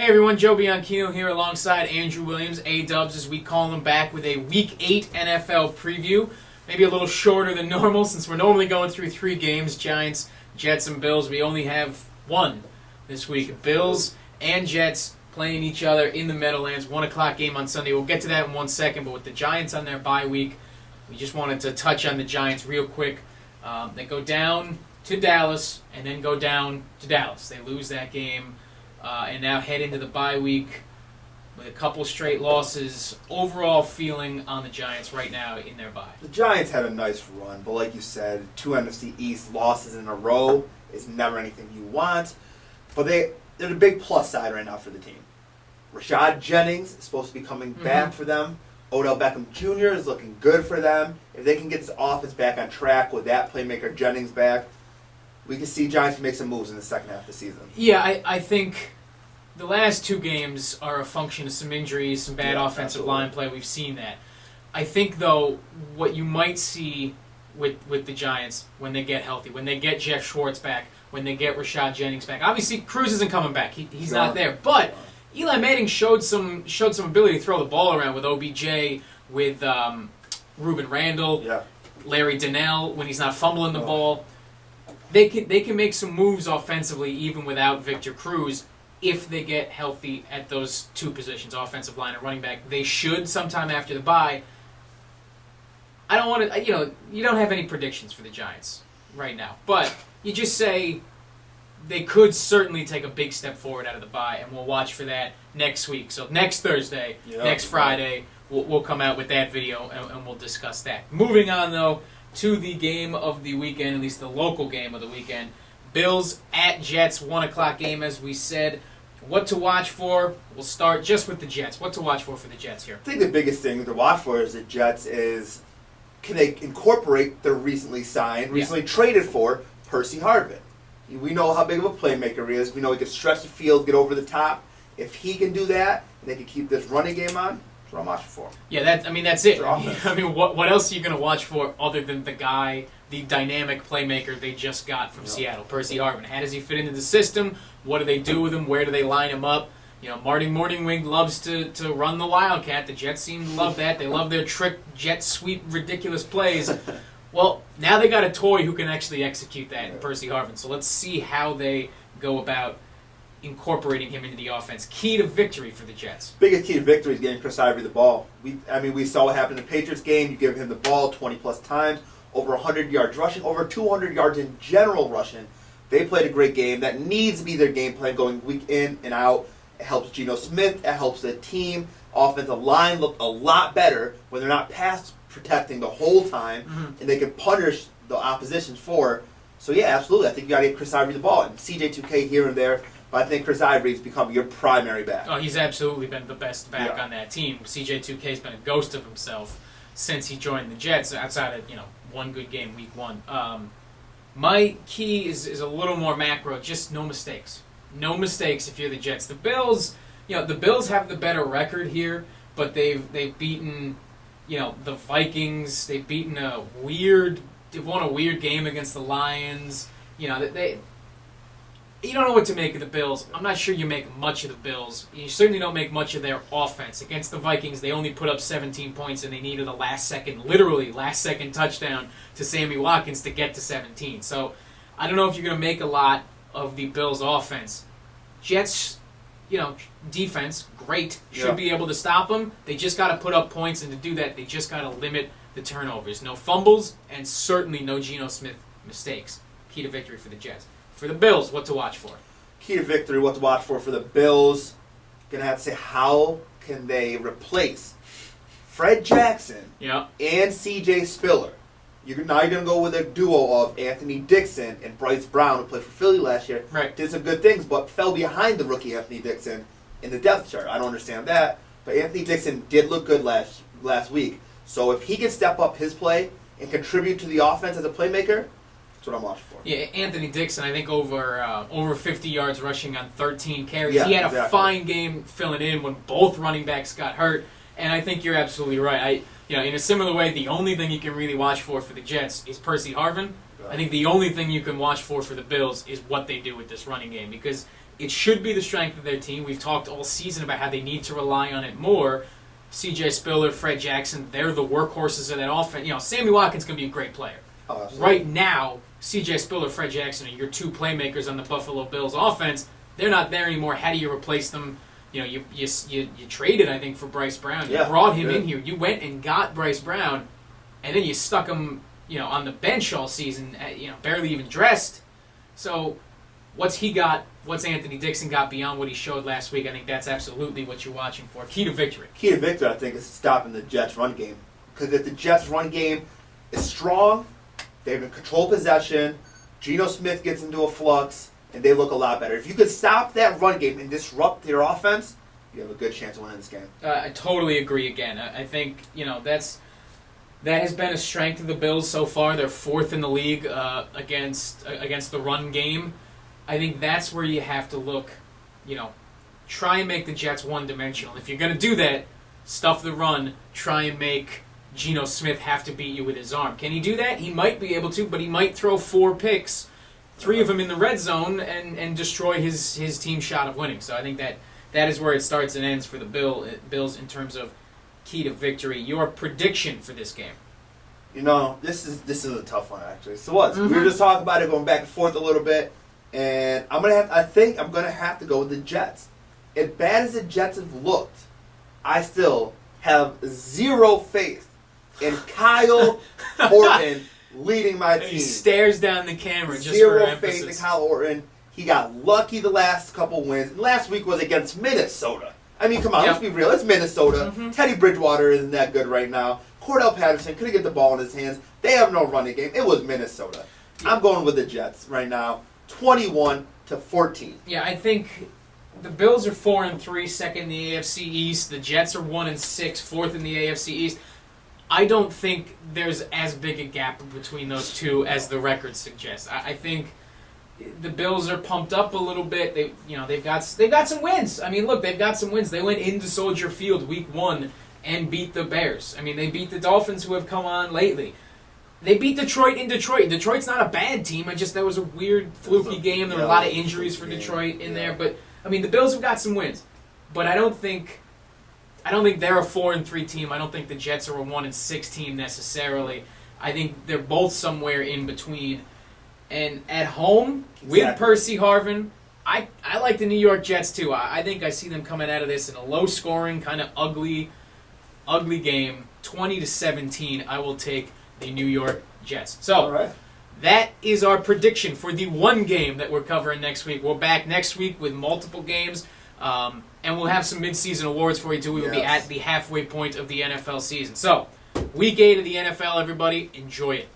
Hey everyone, Joe Bianchino here alongside Andrew Williams, A-Dubs, as we call him back with a Week 8 NFL preview. Maybe a little shorter than normal since we're normally going through 3 games, Giants, Jets, and Bills. We only have one this week. Bills and Jets playing each other in the Meadowlands, 1 o'clock game on Sunday. We'll get to that in 1 second, but with the Giants on their bye week, we just wanted to touch on the Giants real quick. They go down to Dallas and then go down to Dallas. They lose that game. And now head into the bye week with a couple straight losses. Overall feeling on the Giants right now in their bye. The Giants had a nice run, but like you said, 2 NFC East losses in a row is never anything you want. But they're the big plus side right now for the team. Rashad Jennings is supposed to be coming back for them. Odell Beckham Jr. is looking good for them. If they can get this offense back on track with that playmaker Jennings back, we can see Giants make some moves in the second half of the season. Yeah, I think the last 2 games are a function of some injuries, some bad offensive line play. We've seen that. I think, though, what you might see with the Giants when they get healthy, when they get Jeff Schwartz back, when they get Rashad Jennings back. Obviously, Cruz isn't coming back. He's not there. But Eli Manning showed some ability to throw the ball around with OBJ, with Ruben Randall, Larry Donnell when he's not fumbling the ball. They can make some moves offensively even without Victor Cruz if they get healthy at those 2 positions, offensive line and running back. They should sometime after the bye. I don't want to, you don't have any predictions for the Giants right now, but you just say they could certainly take a big step forward out of the bye, and we'll watch for that next week. So next Thursday, next Friday, we'll come out with that video and we'll discuss that. Moving on, though, to the game of the weekend, at least the local game of the weekend. Bills at Jets, 1 o'clock game, as we said. What to watch for? We'll start just with the Jets. What to watch for the Jets here? I think the biggest thing to watch for is the Jets is, can they incorporate their recently traded for Percy Harvin? We know how big of a playmaker he is. We know he can stretch the field, get over the top. If he can do that, and they can keep this running game on, that's what I'm watching for. Yeah, that's it. I mean, what else are you going to watch for other than the dynamic playmaker they just got from Seattle, Percy Harvin? How does he fit into the system? What do they do with him? Where do they line him up? Marty Morningwing loves to run the Wildcat. The Jets seem to love that. They love their trick, jet sweep, ridiculous plays. Well, now they got a toy who can actually execute that in Percy Harvin. So let's see how they go about incorporating him into the offense. Key to victory for the Jets. Biggest key to victory is getting Chris Ivory the ball. We saw what happened in the Patriots game. You give him the ball 20-plus times, over 100 yards rushing, over 200 yards in general rushing. They played a great game. That needs to be their game plan going week in and out. It helps Geno Smith. It helps the team. Offensive line look a lot better when they're not pass protecting the whole time, and they can punish the opposition for. So, yeah, absolutely. I think you got to get Chris Ivory the ball. And CJ2K here and there. But I think Chris Ivory's become your primary back. Oh, he's absolutely been the best back on that team. CJ2K's been a ghost of himself since he joined the Jets, outside of, one good game, week 1. My key is a little more macro, just no mistakes. No mistakes if you're the Jets. The Bills, the Bills have the better record here, but they've beaten, the Vikings. They've beaten they've won a weird game against the Lions. You don't know what to make of the Bills. I'm not sure you make much of the Bills. You certainly don't make much of their offense. Against the Vikings, they only put up 17 points, and they needed a last-second touchdown to Sammy Watkins to get to 17. So I don't know if you're going to make a lot of the Bills' offense. Jets, defense, great. Should be able to stop them. They just got to put up points, and to do that, they just got to limit the turnovers. No fumbles, and certainly no Geno Smith mistakes. Key to victory for the Jets. For the Bills, what to watch for? Key to victory, what to watch for the Bills. Going to have to say, how can they replace Fred Jackson and C.J. Spiller? Now you're going to go with a duo of Anthony Dixon and Bryce Brown, who played for Philly last year. Right. Did some good things, but fell behind the rookie Anthony Dixon in the depth chart. I don't understand that. But Anthony Dixon did look good last week. So if he can step up his play and contribute to the offense as a playmaker, that's what I'm watching for. Yeah, Anthony Dixon, I think over 50 yards rushing on 13 carries. Yeah, he had a fine game filling in when both running backs got hurt, and I think you're absolutely right. In a similar way, the only thing you can really watch for the Jets is Percy Harvin. I think the only thing you can watch for the Bills is what they do with this running game, because It should be the strength of their team. We've talked all season about how they need to rely on it more. C.J. Spiller, Fred Jackson, they're the workhorses of that offense. You know, Sammy Watkins can be a great player. Oh, Right now, C.J. Spiller, Fred Jackson are your two playmakers on the Buffalo Bills offense. They're not there anymore. How do you replace them? You know, you traded, I think, for Bryce Brown. You brought him in here. You went and got Bryce Brown, and then you stuck him, you know, on the bench all season. You know, barely even dressed. So, what's he got? What's Anthony Dixon got beyond what he showed last week? I think that's absolutely what you're watching for. Key to victory. Key to victory, I think, is stopping the Jets' run game. Because if the Jets' run game is strong, they have a controlled possession, Geno Smith gets into a flux, and they look a lot better. If you could stop that run game and disrupt their offense, you have a good chance of winning this game. I totally agree again. I think, you know, that has been a strength of the Bills so far. They're fourth in the league against the run game. I think that's where you have to look, you know, try and make the Jets one-dimensional. If you're going to do that, stuff the run, try and make Geno Smith have to beat you with his arm. Can he do that? He might be able to, but he might throw 4 picks, 3 of them in the red zone, and destroy his team's shot of winning. So I think that is where it starts and ends for the Bills in terms of key to victory. Your prediction for this game? You know, this is a tough one, actually. So what? We were just talking about it, going back and forth a little bit. And I think I'm gonna have to go with the Jets. As bad as the Jets have looked, I still have zero faith in Kyle Orton leading my team. He stares down the camera just Zero for emphasis. faith in Kyle Orton. He got lucky the last couple wins. And last week was against Minnesota. I mean, come on, let's be real. It's Minnesota. Teddy Bridgewater isn't that good right now. Cordell Patterson couldn't get the ball in his hands. They have no running game. It was Minnesota. I'm going with the Jets right now. 21-14. Yeah, I think the Bills are 4-3, second in the AFC East. The Jets are 1-6, fourth in the AFC East. I don't think there's as big a gap between those two as the record suggests. I think the Bills are pumped up a little bit. They've got some wins. I mean, look, they've got some wins. They went into Soldier Field week 1 and beat the Bears. I mean, they beat the Dolphins, who have come on lately. They beat Detroit in Detroit. Detroit's not a bad team. That was a weird, fluky game. There were a lot of injuries for Detroit in there. But, I mean, the Bills have got some wins. But I don't think they're a 4-3 team. I don't think the Jets are a 1-6 team necessarily. I think they're both somewhere in between. And at home, with Percy Harvin, I like the New York Jets too. I think I see them coming out of this in a low-scoring, kind of ugly game. 20-17, I will take the New York Jets. So, that is our prediction for the one game that we're covering next week. We're back next week with multiple games, and we'll have some mid-season awards for you too. We will be at the halfway point of the NFL season. So, week 8 of the NFL, everybody, enjoy it.